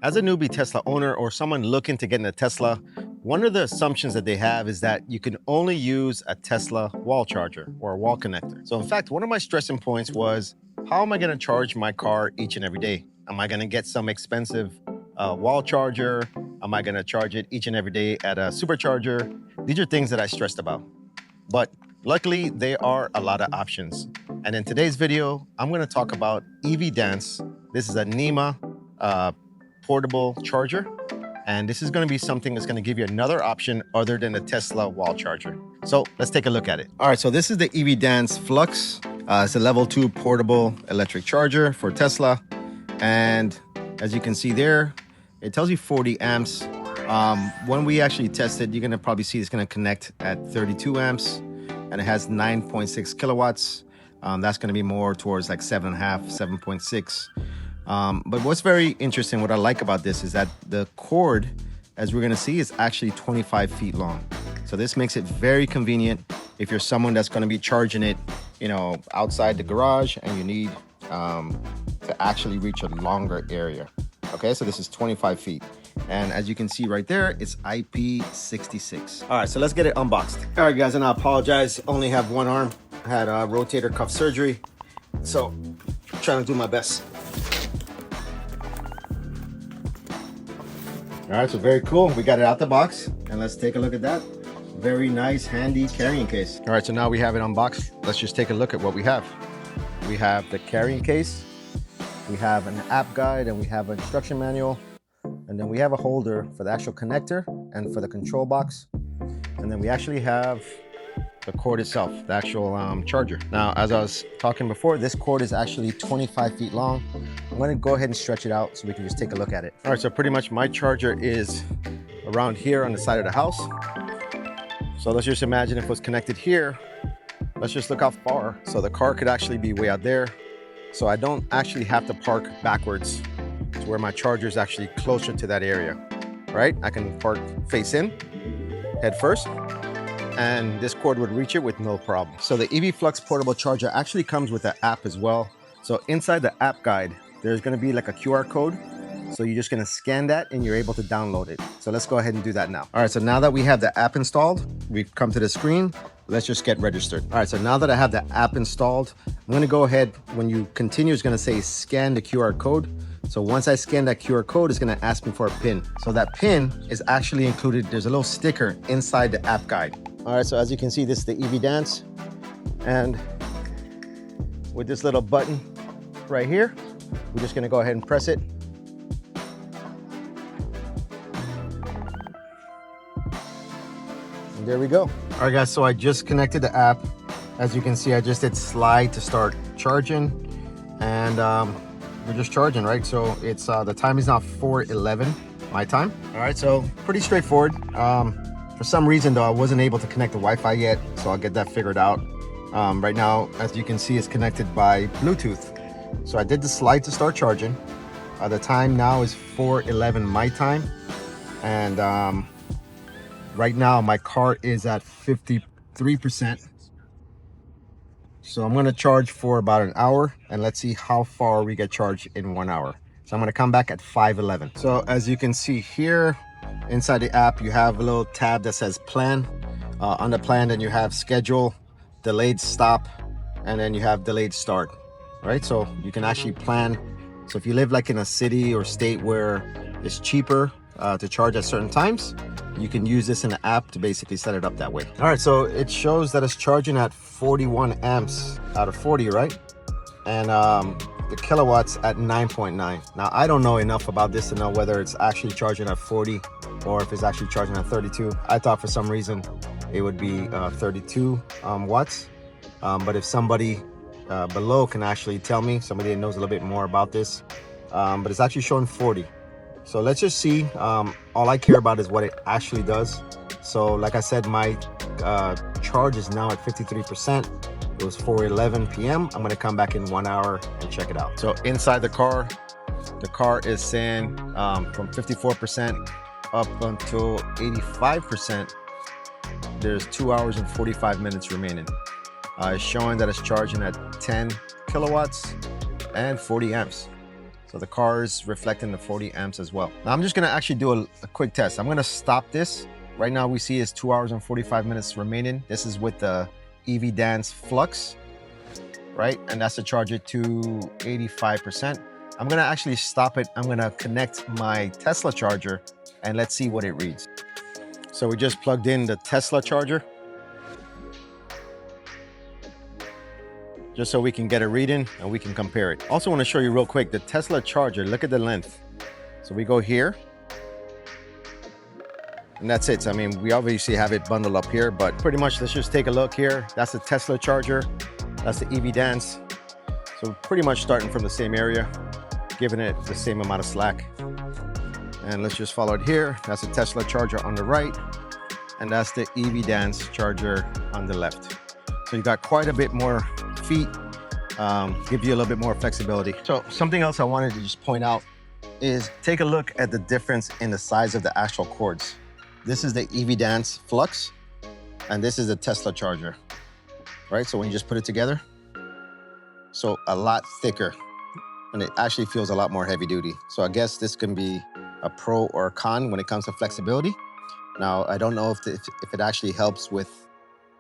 As a newbie Tesla owner or someone looking to get in a Tesla, one of the assumptions that they have is that you can only use a Tesla wall charger or a wall connector. So in fact, one of my stressing points was, how am I going to charge my car each and every day? Am I going to get some expensive wall charger? Am I going to charge it each and every day at a supercharger? These are things that I stressed about. But luckily, there are a lot of options. And in today's video, I'm going to talk about EVDANCE. This is a Nema portable charger, and this is going to be something that's going to give you another option other than a Tesla wall charger. So let's take a look at it. All right, so this is the EVDANCE FLUX. It's a level 2 portable electric charger for Tesla, and as you can see there, it tells you 40 amps. When we actually test it, you're going to probably see it's going to connect at 32 amps, and it has 9.6 kilowatts. That's going to be more towards like 7.5, 7.6. But what's very interesting, what I like about this is that the cord, as we're going to see, is actually 25 feet long. So this makes it very convenient if you're someone that's going to be charging it, you know, outside the garage and you need to actually reach a longer area. Okay, so this is 25 feet. And as you can see right there, it's IP66. All right, so let's get it unboxed. All right, guys, and I apologize. Only have one arm. I had a rotator cuff surgery. So I'm trying to do my best. All right, so very cool. We got it out the box, and let's take a look at that. Very nice, handy carrying case. All right, so now we have it unboxed. Let's just take a look at what we have. We have the carrying case, we have an app guide, and we have an instruction manual. And then we have a holder for the actual connector and for the control box. And then we actually have the cord itself, the actual charger. Now, as I was talking before, this cord is actually 25 feet long. I'm gonna go ahead and stretch it out so we can just take a look at it. All right, so pretty much my charger is around here on the side of the house. So let's just imagine if it was connected here. Let's just look how far. So the car could actually be way out there. So I don't actually have to park backwards to where my charger is actually closer to that area, right? I can park face in, head first, and this cord would reach it with no problem. So the EV Flux portable charger actually comes with an app as well. So inside the app guide, there's gonna be like a QR code. So you're just gonna scan that and you're able to download it. So let's go ahead and do that now. All right, so now that we have the app installed, we've come to the screen. Let's just get registered. All right, so now that I have the app installed, I'm gonna go ahead, when you continue, it's gonna say scan the QR code. So once I scan that QR code, it's gonna ask me for a PIN. So that PIN is actually included. There's a little sticker inside the app guide. All right, so as you can see, this is the EVDANCE. And with this little button right here, we're just gonna go ahead and press it. And there we go. All right, guys, so I just connected the app. As you can see, I just did slide to start charging. And we're just charging, right? So it's the time is now 4:11 my time. All right, so pretty straightforward. For some reason though, I wasn't able to connect the Wi-Fi yet, so I'll get that figured out. Right now, as you can see, it's connected by Bluetooth. So I did the slide to start charging. The time now is 4:11 my time, and right now my car is at 53%. So I'm gonna charge for about an hour, and let's see how far we get charged in 1 hour. So I'm gonna come back at 5:11. So as you can see here, inside the app, you have a little tab that says plan. On the plan, then you have schedule, delayed stop, and then you have delayed start, right? So you can actually plan. So if you live like in a city or state where it's cheaper to charge at certain times, you can use this in the app to basically set it up that way. All right, so it shows that it's charging at 41 amps out of 40, right? And the kilowatts at 9.9. Now, I don't know enough about this to know whether it's actually charging at 40 or if it's actually charging at 32. I thought for some reason it would be 32 watts. But if somebody below can actually tell me, somebody that knows a little bit more about this, but it's actually showing 40. So let's just see. All I care about is what it actually does. So like I said, my charge is now at 53%. It was 4:11 p.m. I'm gonna come back in 1 hour and check it out. So inside the car is saying from 54% up until 85%, there's 2 hours and 45 minutes remaining. It's showing that it's charging at 10 kilowatts and 40 amps. So So the car is reflecting the 40 amps as well. Now I'm just gonna actually do a quick test. I'm gonna stop this. Right now we see is 2 hours and 45 minutes remaining. This is with the EV DANCE FLUX, right? And that's to charge it to 85%. I'm gonna actually stop it. I'm gonna connect my Tesla charger and let's see what it reads. So we just plugged in the Tesla charger, just so we can get a reading and we can compare it. Also want to show you real quick, the Tesla charger, look at the length. So we go here, and that's it. I mean, we obviously have it bundled up here, but pretty much let's just take a look here. That's the Tesla charger, that's the EV Dance. So pretty much starting from the same area, giving it the same amount of slack. And let's just follow it here. That's the Tesla charger on the right, and that's the EV Dance charger on the left. So you got quite a bit more feet, give you a little bit more flexibility. So something else I wanted to just point out is take a look at the difference in the size of the actual cords. This is the EV Dance Flux, and this is the Tesla charger, right? So when you just put it together, so a lot thicker, and it actually feels a lot more heavy duty. So I guess this can be a pro or a con when it comes to flexibility. Now, I don't know if it actually helps with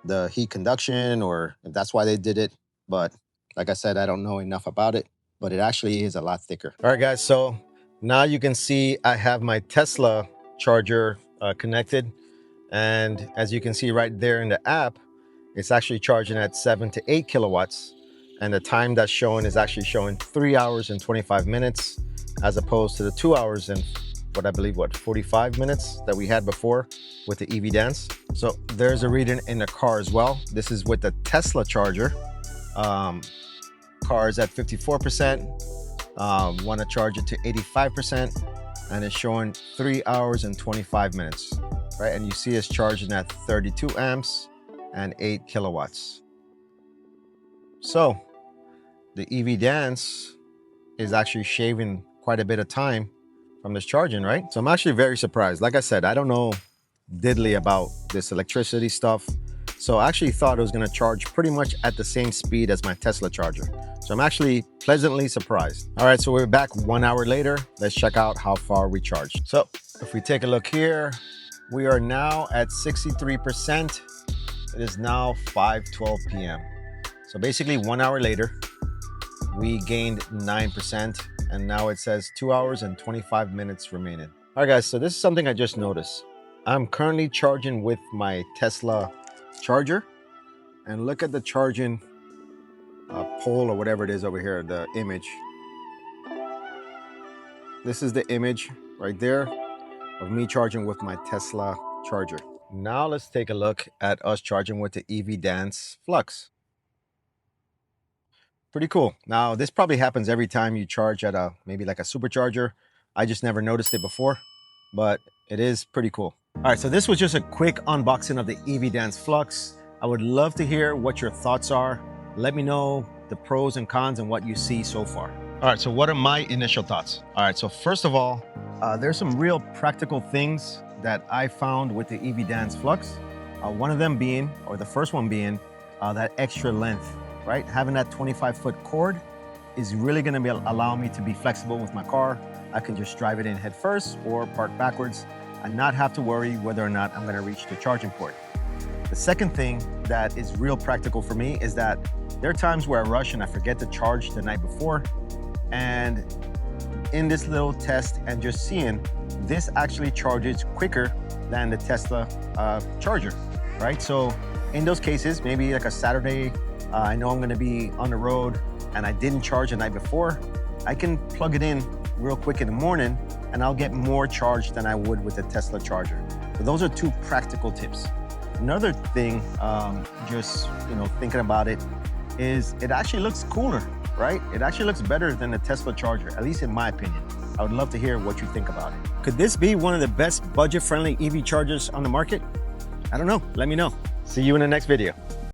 the heat conduction or if that's why they did it. But like I said, I don't know enough about it, but it actually is a lot thicker. All right, guys, so now you can see I have my Tesla charger connected. And as you can see right there in the app, it's actually charging at 7 to 8 kilowatts. And the time that's showing is actually showing 3 hours and 25 minutes, as opposed to the 2 hours and what I believe, 45 minutes that we had before with the EV Dance. So there's a reading in the car as well. This is with the Tesla charger. Car is at 54%. Want to charge it to 85%, and it's showing 3 hours and 25 minutes, right? And you see it's charging at 32 amps and 8 kilowatts. So the EV Dance is actually shaving quite a bit of time from this charging, right? So I'm actually very surprised. Like I said, I don't know diddly about this electricity stuff. So I actually thought it was gonna charge pretty much at the same speed as my Tesla charger. So I'm actually pleasantly surprised. All right, so we're back 1 hour later. Let's check out how far we charged. So if we take a look here, we are now at 63%. It is now 5:12 p.m. So basically 1 hour later, we gained 9%. And now it says 2 hours and 25 minutes remaining. All right, guys, so this is something I just noticed. I'm currently charging with my Tesla charger, and look at the charging pole or whatever it is over here, the image. This is the image right there of me charging with my Tesla charger. Now let's take a look at us charging with the EV Dance Flux. Pretty cool. Now, this probably happens every time you charge at maybe like a supercharger. I just never noticed it before, but it is pretty cool. All right, so this was just a quick unboxing of the EV Dance Flux. I would love to hear what your thoughts are. Let me know the pros and cons and what you see so far. All right, so what are my initial thoughts? All right, so first of all, there's some real practical things that I found with the EV Dance Flux. One of them being, or the first one being, that extra length. Right? Having that 25-foot cord is really going to be allow me to be flexible with my car. I can just drive it in head first or park backwards and not have to worry whether or not I'm going to reach the charging port. The second thing that is real practical for me is that there are times where I rush and I forget to charge the night before. And in this little test and just seeing, this actually charges quicker than the Tesla charger, right? So in those cases, maybe like a Saturday, I know I'm gonna be on the road and I didn't charge the night before, I can plug it in real quick in the morning and I'll get more charge than I would with a Tesla charger. So those are two practical tips. Another thing, just thinking about it, is it actually looks cooler, right? It actually looks better than the Tesla charger, at least in my opinion. I would love to hear what you think about it. Could this be one of the best budget-friendly EV chargers on the market? I don't know, let me know. See you in the next video.